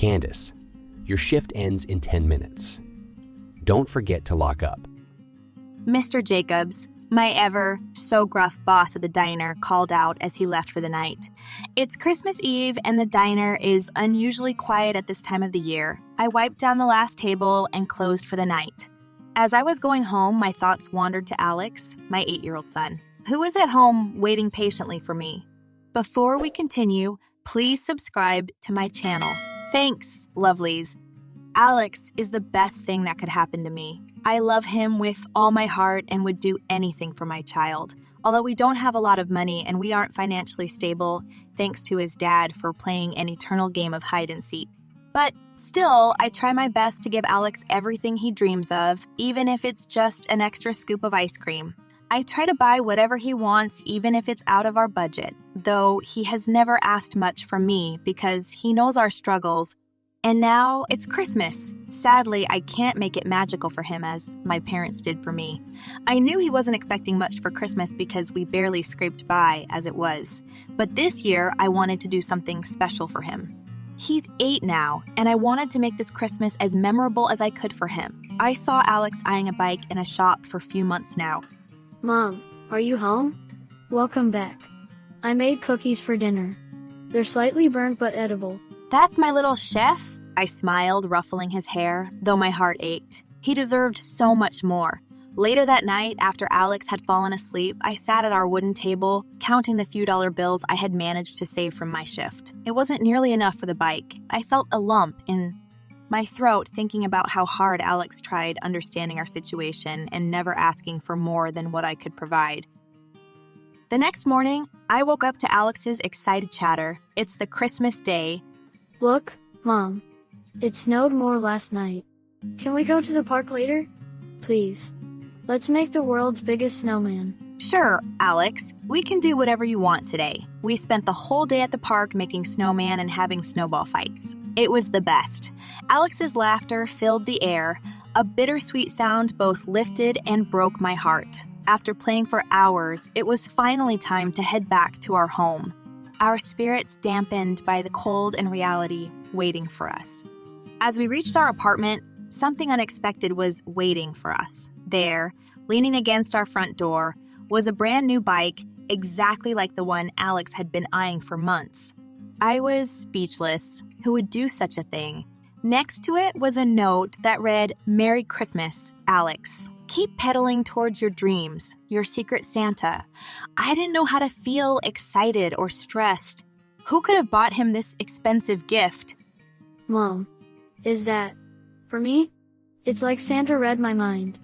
Candace, your shift ends in 10 minutes. Don't forget to lock up. Mr. Jacobs, my ever so gruff boss at the diner, called out as he left for the night. It's Christmas Eve and the diner is unusually quiet at this time of the year. I wiped down the last table and closed for the night. As I was going home, my thoughts wandered to Alex, my 8-year-old son, who was at home waiting patiently for me. Before we continue, please subscribe to my channel. Thanks, lovelies. Alex is the best thing that could happen to me. I love him with all my heart and would do anything for my child. Although we don't have a lot of money and we aren't financially stable, thanks to his dad for playing an eternal game of hide and seek. But still, I try my best to give Alex everything he dreams of, even if it's just an extra scoop of ice cream. I try to buy whatever he wants, even if it's out of our budget, though he has never asked much from me because he knows our struggles. And now it's Christmas. Sadly, I can't make it magical for him as my parents did for me. I knew he wasn't expecting much for Christmas because we barely scraped by as it was. But this year, I wanted to do something special for him. He's 8 now, and I wanted to make this Christmas as memorable as I could for him. I saw Alex eyeing a bike in a shop for a few months now. Mom, are you home? Welcome back. I made cookies for dinner. They're slightly burnt but edible. That's my little chef? I smiled, ruffling his hair, though my heart ached. He deserved so much more. Later that night, after Alex had fallen asleep, I sat at our wooden table, counting the few dollar bills I had managed to save from my shift. It wasn't nearly enough for the bike. I felt a lump in my throat thinking about how hard Alex tried understanding our situation and never asking for more than what I could provide. The next morning, I woke up to Alex's excited chatter. It's the Christmas day. Look, Mom. It snowed more last night. Can we go to the park later? Please. Let's make the world's biggest snowman. Sure, Alex. We can do whatever you want today. We spent the whole day at the park making snowman and having snowball fights. It was the best. Alex's laughter filled the air. A bittersweet sound both lifted and broke my heart. After playing for hours, it was finally time to head back to our home. Our spirits dampened by the cold and reality waiting for us. As we reached our apartment, something unexpected was waiting for us. There, leaning against our front door, was a brand new bike, exactly like the one Alex had been eyeing for months. I was speechless. Who would do such a thing? Next to it was a note that read, "Merry Christmas, Alex. Keep pedaling towards your dreams, your secret Santa." I didn't know how to feel excited or stressed. Who could have bought him this expensive gift? Mom, is that for me? It's like Santa read my mind.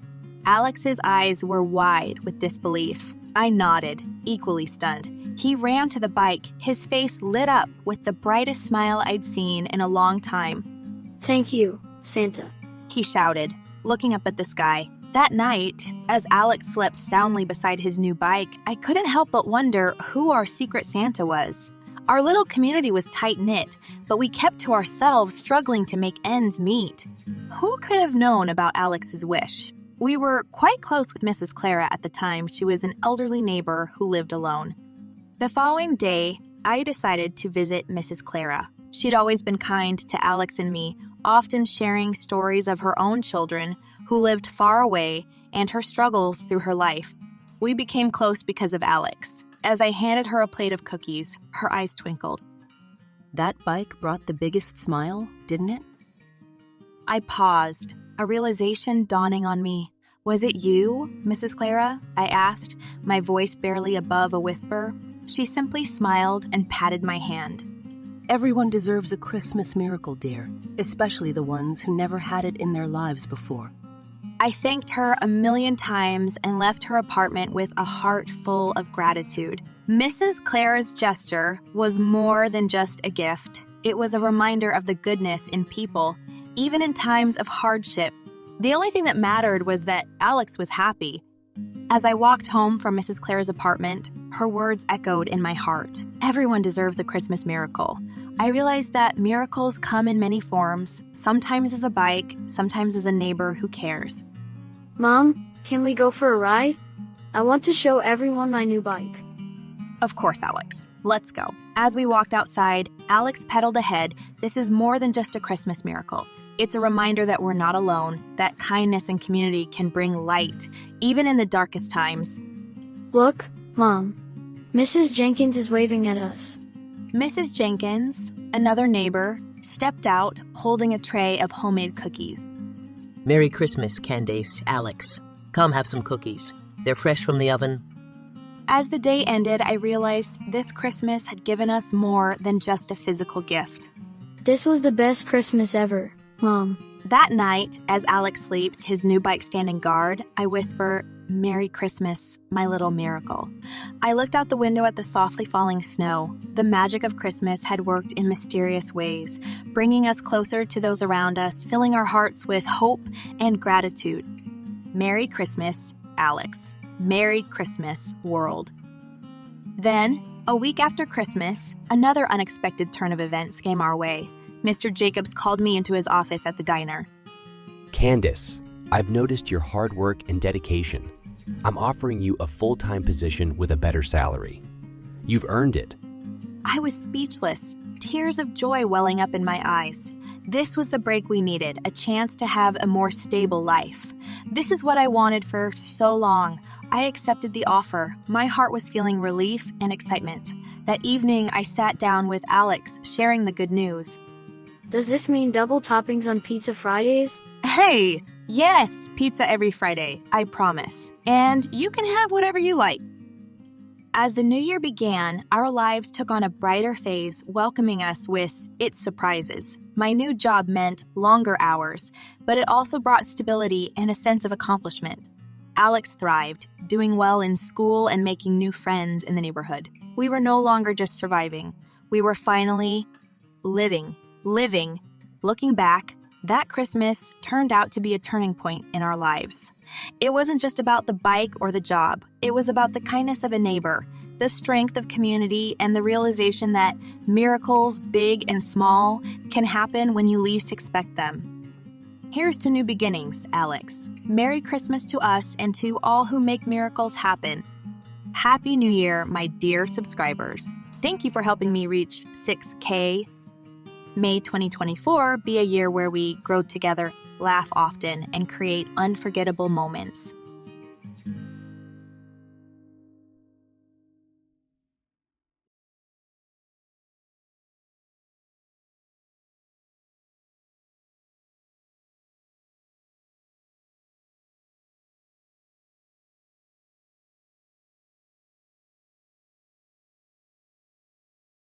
Alex's eyes were wide with disbelief. I nodded, equally stunned. He ran to the bike, his face lit up with the brightest smile I'd seen in a long time. Thank you, Santa, he shouted, looking up at the sky. That night, as Alex slept soundly beside his new bike, I couldn't help but wonder who our secret Santa was. Our little community was tight-knit, but we kept to ourselves, struggling to make ends meet. Who could have known about Alex's wish? We were quite close with Mrs. Clara at the time. She was an elderly neighbor who lived alone. The following day, I decided to visit Mrs. Clara. She'd always been kind to Alex and me, often sharing stories of her own children who lived far away and her struggles through her life. We became close because of Alex. As I handed her a plate of cookies, her eyes twinkled. That bike brought the biggest smile, didn't it? I paused, a realization dawning on me. Was it you, Mrs. Clara? I asked, my voice barely above a whisper. She simply smiled and patted my hand. Everyone deserves a Christmas miracle, dear, especially the ones who never had it in their lives before. I thanked her a million times and left her apartment with a heart full of gratitude. Mrs. Clara's gesture was more than just a gift. It was a reminder of the goodness in people, even in times of hardship. The only thing that mattered was that Alex was happy. As I walked home from Mrs. Clara's apartment, her words echoed in my heart. Everyone deserves a Christmas miracle. I realized that miracles come in many forms, sometimes as a bike, sometimes as a neighbor who cares. Mom, can we go for a ride? I want to show everyone my new bike. Of course, Alex. Let's go. As we walked outside, Alex pedaled ahead. This is more than just a Christmas miracle. It's a reminder that we're not alone, that kindness and community can bring light, even in the darkest times. Look, Mom. Mrs. Jenkins is waving at us. Mrs. Jenkins, another neighbor, stepped out holding a tray of homemade cookies. Merry Christmas, Candace, Alex. Come have some cookies. They're fresh from the oven. As the day ended, I realized this Christmas had given us more than just a physical gift. This was the best Christmas ever, Mom. That night, as Alex sleeps, his new bike standing guard, I whisper, "Merry Christmas, my little miracle." I looked out the window at the softly falling snow. The magic of Christmas had worked in mysterious ways, bringing us closer to those around us, filling our hearts with hope and gratitude. Merry Christmas, Alex. Merry Christmas, world. Then, a week after Christmas, another unexpected turn of events came our way. Mr. Jacobs called me into his office at the diner. Candace, I've noticed your hard work and dedication. I'm offering you a full-time position with a better salary. You've earned it. I was speechless, tears of joy welling up in my eyes. This was the break we needed, a chance to have a more stable life. This is what I wanted for so long. I accepted the offer. My heart was feeling relief and excitement. That evening, I sat down with Alex, sharing the good news. Does this mean double toppings on pizza Fridays? Hey, yes, pizza every Friday, I promise. And you can have whatever you like. As the new year began, our lives took on a brighter phase, welcoming us with its surprises. My new job meant longer hours, but it also brought stability and a sense of accomplishment. Alex thrived, doing well in school and making new friends in the neighborhood. We were no longer just surviving. We were finally living. Looking back, that Christmas turned out to be a turning point in our lives. It wasn't just about the bike or the job. It was about the kindness of a neighbor, the strength of community, and the realization that miracles, big and small, can happen when you least expect them. Here's to new beginnings, Alex. Merry Christmas to us and to all who make miracles happen. Happy New Year, my dear subscribers. Thank you for helping me reach 6K. May 2024 be a year where we grow together, laugh often, and create unforgettable moments.